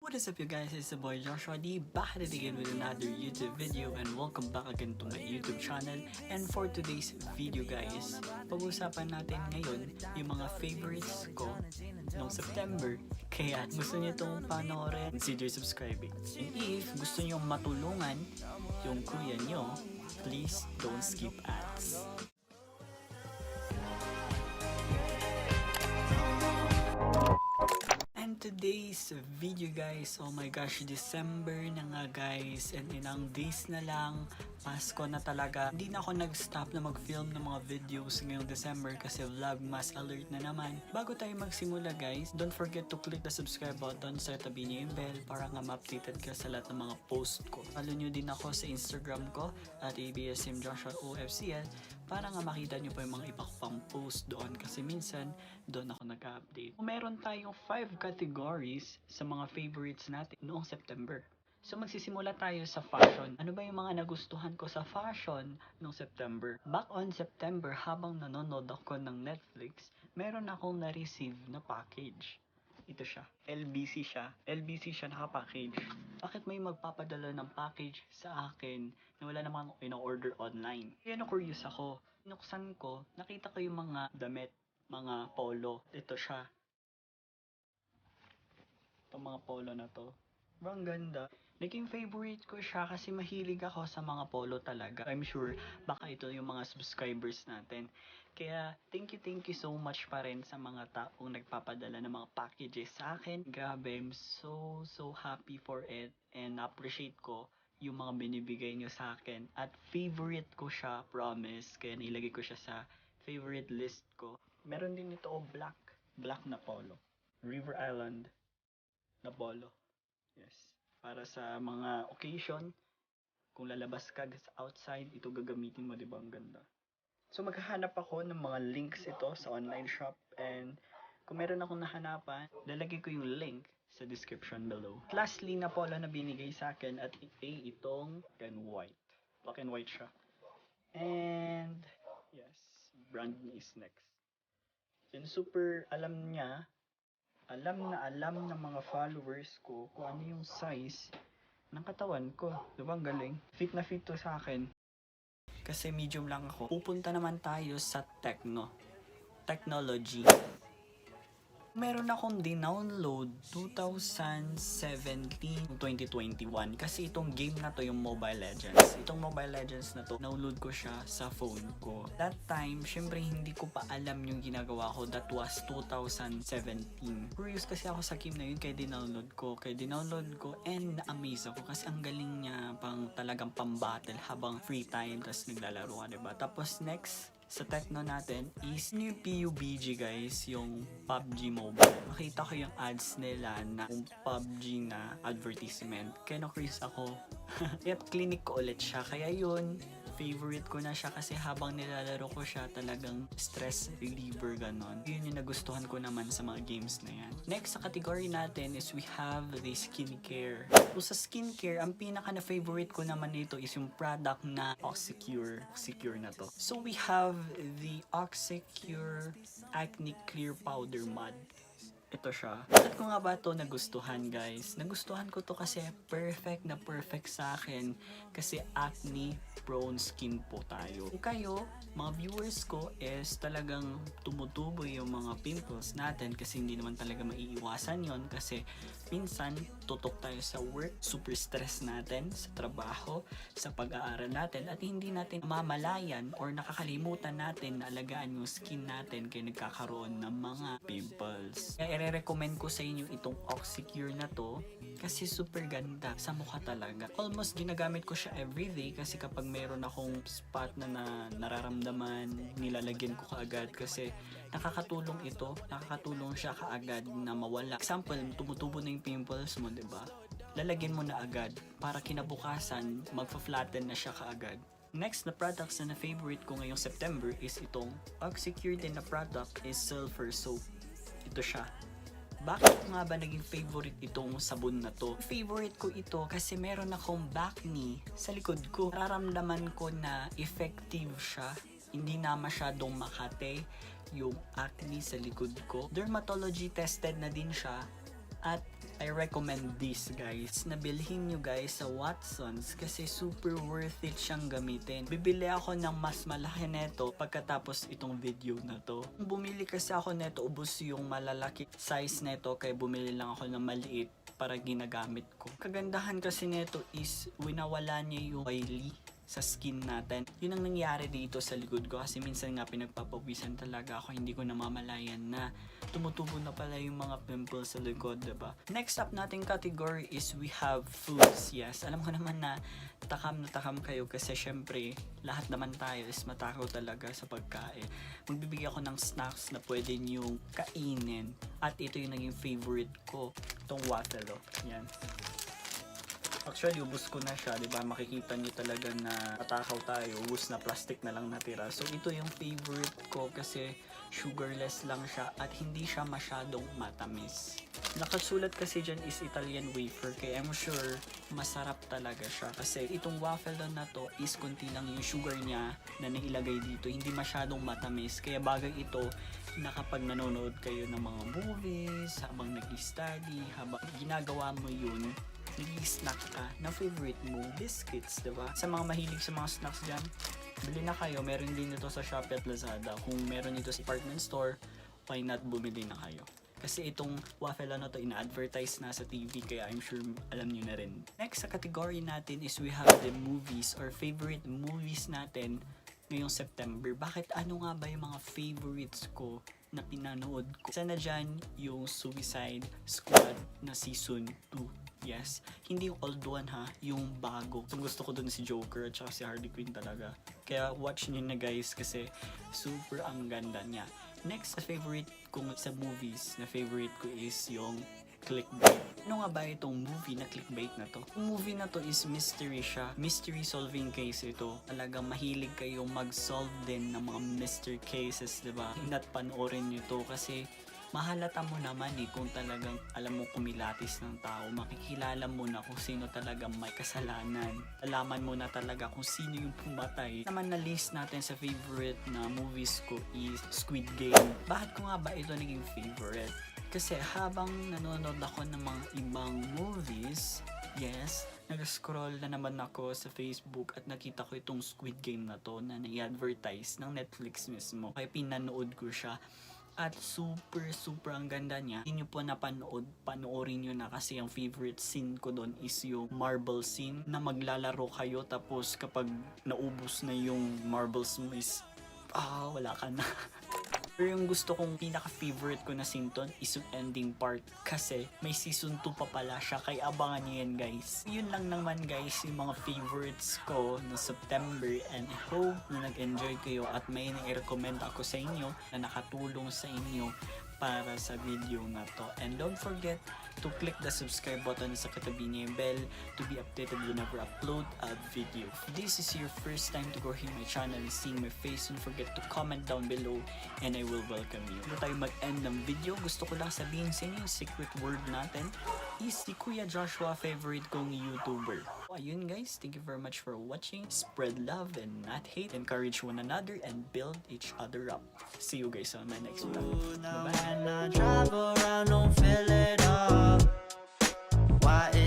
What is up you guys, it's the boy Joshua D, back at it again with another YouTube video and welcome back again to my YouTube channel. And for today's video guys, pag-usapan natin ngayon yung mga favorites ko noong September. Kaya gusto niyo itong panoorin, consider subscribing. And if gusto niyo matulungan yung kuya niyo, please don't skip ads. Today's video guys, oh my gosh, December na nga guys, and ilang days na lang Pasko na talaga. Hindi na ako nag-stop na mag-film ng mga videos ngayong December kasi Vlogmas alert na naman. Bago tayo magsimula guys, don't forget to click the subscribe button sa tabi niyo yung bell para nga ma-updated ka sa lahat ng mga post ko. Follow nyo din ako sa Instagram ko at ABSMJoshuaOFCL para nga makita nyo pa yung mga iba ko pang post doon kasi minsan doon ako nag-update. Meron tayong 5 categories sa mga favorites natin noong September. So magsisimula tayo sa fashion. Ano ba yung mga nagustuhan ko sa fashion noong September? Back on September, habang nanonood ako ng Netflix, meron akong na-receive na package. Ito siya. LBC siya. LBC siya naka-package. Bakit may magpapadala ng package sa akin na wala namang in-order online? Kaya na-curious ako. Binuksan ko, nakita ko yung mga damit, mga polo. Ito siya. Itong mga polo na to. Ang ganda. Naging favorite ko siya kasi mahilig ako sa mga polo talaga. I'm sure baka ito yung mga subscribers natin. Kaya thank you so much pa rin sa mga taong nagpapadala ng mga packages sa akin. Grabe, I'm so happy for it and appreciate ko yung mga binibigay nyo sa akin. At favorite ko siya, promise. Kaya nilagay ko siya sa favorite list ko. Meron din ito black na polo. River Island na polo. Yes. Para sa mga occasion, kung lalabas ka sa outside, ito gagamitin mo, 'di ba? Ang ganda. So maghahanap ako ng mga links ito sa online shop and kung meron akong nahanapan, lalagay ko yung link sa description below. Lastly na polo na binigay sa akin at itong black and white siya. And yes, brand new is next. And super alam ng mga followers ko kung ano yung size ng katawan ko. Diba ang galing? Fit na fit to sa akin. Kasi medium lang ako. Pupunta naman tayo sa technology. Meron akong din-download 2017-2021 kasi itong game na to yung Mobile Legends. Itong Mobile Legends na to, download ko siya sa phone ko. That time, syempre hindi ko pa alam yung ginagawa ko. That was 2017. Curious kasi ako sa game na yun kaya din-download ko. And na-amaze ako kasi ang galing niya talagang pang-battle habang free time tas naglalaro ka, diba? Tapos next, sa techno natin is yung PUBG guys, yung PUBG Mobile. Makita ko yung ads nila na yung PUBG na advertisement. Kaya na-curious ako. At clinic ko ulit siya. Kaya yun, favorite ko na siya kasi habang nilalaro ko siya talagang stress reliever ganon. Yun yung nagustuhan ko naman sa mga games na yan. Next sa category natin is we have the skincare. So sa skincare, ang pinaka na favorite ko naman nito is yung product na Oxycure. Oxycure na to. So we have the Oxycure Acne Clear Powder Mud. Ito siya. At ko nga ba ito nagustuhan guys? Nagustuhan ko to kasi perfect sa akin kasi acne prone skin po tayo. Kung kayo, mga viewers ko is talagang tumutubo yung mga pimples natin kasi hindi naman talaga maiiwasan yon kasi minsan tutok tayo sa work, super stress natin sa trabaho, sa pag-aaral natin at hindi natin mamalayan or nakakalimutan natin na alagaan yung skin natin kaya nagkakaroon ng mga pimples. Kaya i-recommend ko sa inyo itong Oxycure na to kasi super ganda sa mukha talaga. Almost ginagamit ko siya everyday kasi kapag meron akong spot na nararamdaman, nilalagyan ko kaagad kasi nakakatulong siya kaagad na mawala. Example, tumutubo na yung pimples mo, diba? Lalagyan mo na agad para kinabukasan, magfa-flatten na siya kaagad. Next na products na favorite ko ngayong September is itong Oxycure din na product is Sulfur Soap. Ito siya. Bakit ko nga ba naging favorite itong sabon na to? Favorite ko ito kasi meron akong acne sa likod ko. Nararamdaman ko na effective siya. Hindi na masyadong makate yung acne sa likod ko. Dermatology tested na din siya. At I recommend this guys, na bilhin nyo guys sa Watsons kasi super worth it siyang gamitin. Bibili ako ng mas malaki neto pagkatapos itong video na to. Kung bumili kasi ako neto, ubos yung malalaki size neto, kaya bumili lang ako ng maliit para ginagamit ko. Kagandahan kasi neto is winawala niya yung oily sa skin natin. Yun ang nangyari dito sa likod ko kasi minsan nga pinagpapawisan talaga ako, hindi ko namamalayan na tumutubo na pala yung mga pimples sa likod, diba? Next up nating category is we have foods. Yes, alam ko naman na takam kayo kasi syempre lahat naman tayo is matakaw talaga sa pagkain. Magbibigay ako ng snacks na pwede niyong kainin at ito yung naging favorite ko, itong waffle. Yan. Actually, ubus ko na siya, diba? Makikita nyo talaga na matakaw tayo, ubus na, plastic na lang natira. So, ito yung favorite ko kasi sugarless lang siya at hindi siya masyadong matamis. Nakasulat kasi dyan is Italian wafer, kaya I'm sure masarap talaga siya. Kasi itong waffle na to is konti lang yung sugar niya na nailagay dito, hindi masyadong matamis. Kaya bagay ito na kapag nanonood kayo ng mga movies, habang nag-study, habang ginagawa mo yun, nag-snack ka na favorite mo, biscuits, diba? Sa mga mahilig sa mga snacks dyan, bili na kayo. Meron din ito sa Shopee at Lazada. Kung meron ito sa department store, why not bumili na kayo? Kasi itong waffle na to ina-advertise na sa TV, kaya I'm sure alam nyo na rin. Next sa category natin is we have the movies or favorite movies natin ngayong September. Bakit ano nga ba yung mga favorites ko na pinanood ko? Isa na dyan yung Suicide Squad na season 2. Yes, hindi yung old one ha, yung bago. So, gusto ko dun si Joker at saka si Harley Quinn talaga. Kaya watch nyo na guys kasi super ang ganda niya. Next, favorite ko sa movies na favorite ko is yung Clickbait. Ano nga ba itong movie na Clickbait na to? Yung movie na to is mystery siya. Mystery solving case ito. Talagang mahilig kayong mag-solve din ng mga mystery cases, diba? Not panoorin nyo to kasi mahalata mo naman kung talagang alam mo kumilatis ng tao. Makikilala mo na kung sino talagang may kasalanan. Alaman mo na talaga kung sino yung pumatay. Naman na list natin sa favorite na movies ko is Squid Game. Bakit ko nga ba ito naging favorite? Kasi habang nanonood ako ng mga ibang movies, yes, nag-scroll na naman ako sa Facebook at nakita ko itong Squid Game na to na nai-advertise ng Netflix mismo. Kaya pinanood ko siya. At super ang ganda niya. Hindi nyo po napanood, panoorin nyo na kasi ang favorite scene ko doon is yung marble scene na maglalaro kayo tapos kapag naubos na yung marbles mo is wala ka na. Pero yung gusto kong pinaka-favorite ko na scene doon is yung ending part kasi may season 2 pa pala siya, kaya abangan nyo yan guys. Yun lang naman guys yung mga favorites ko no September, and I hope na nag-enjoy kayo at may nai-recommend ako sa inyo na nakatulong sa inyo para sa video na to. And don't forget to click the subscribe button sa katabi niya yung bell to be updated whenever I upload a video. If this is your first time to go here my channel and seeing my face, don't forget to comment down below and I will welcome you. Bago tayo mag-end ng video, gusto ko lang sabihin sa inyo yung secret word natin is si Kuya Joshua, favorite kong YouTuber. So, ayun guys, thank you very much for watching. Spread love and not hate. Encourage one another and build each other up. See you guys on my next vlog. Bye-bye.